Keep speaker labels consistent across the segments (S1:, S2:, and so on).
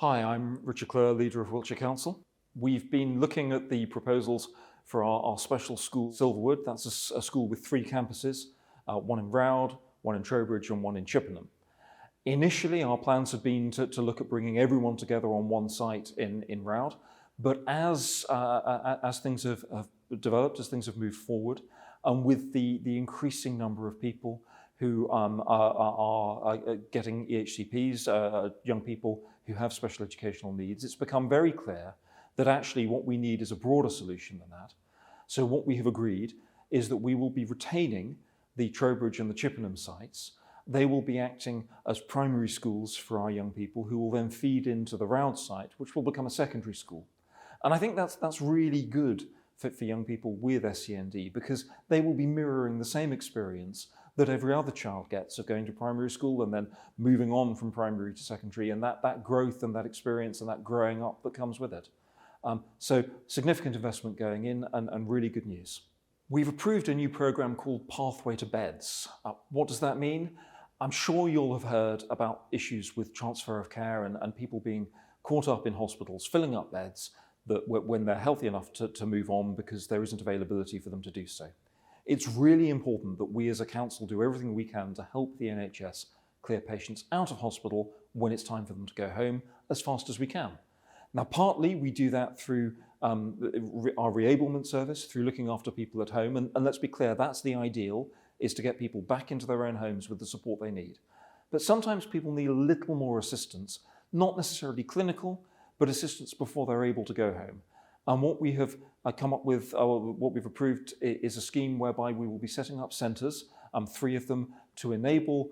S1: Hi, I'm Richard Clewer, leader of Wiltshire Council. We've been looking at the proposals for our special school, Silverwood. That's a school with 3 campuses, one in Rowd, one in Trowbridge and one in Chippenham. Initially, our plans had been to look at bringing everyone together on one site in Rowd, but as things have developed, as things have moved forward, and with the increasing number of people who are getting EHCPs, young people who have special educational needs, it's become very clear that actually what we need is a broader solution than that. So what we have agreed is that we will be retaining the Trowbridge and the Chippenham sites. They will be acting as primary schools for our young people who will then feed into the Rowd site, which will become a secondary school. And I think that's really good for young people with SEND, because they will be mirroring the same experience that every other child gets of going to primary school and then moving on from primary to secondary, and that growth and that experience and that growing up that comes with it. So significant investment going in and really good news. We've approved a new programme called Pathway to Beds. What does that mean? I'm sure you'll have heard about issues with transfer of care and people being caught up in hospitals, filling up beds that when they're healthy enough to move on because there isn't availability for them to do so. It's really important that we as a council do everything we can to help the NHS clear patients out of hospital when it's time for them to go home as fast as we can. Now, partly we do that through our reablement service, through looking after people at home, and let's be clear, that's the ideal, is to get people back into their own homes with the support they need. But sometimes people need a little more assistance, not necessarily clinical, but assistance before they're able to go home. And what we have come up with, what we've approved, is a scheme whereby we will be setting up centres, 3 of them, to enable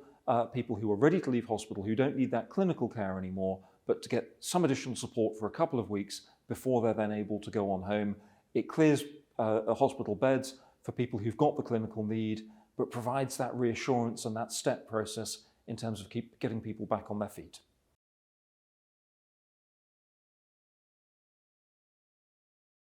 S1: people who are ready to leave hospital, who don't need that clinical care anymore, but to get some additional support for a couple of weeks before they're then able to go on home. It clears hospital beds for people who've got the clinical need, but provides that reassurance and that step process in terms of getting people back on their feet.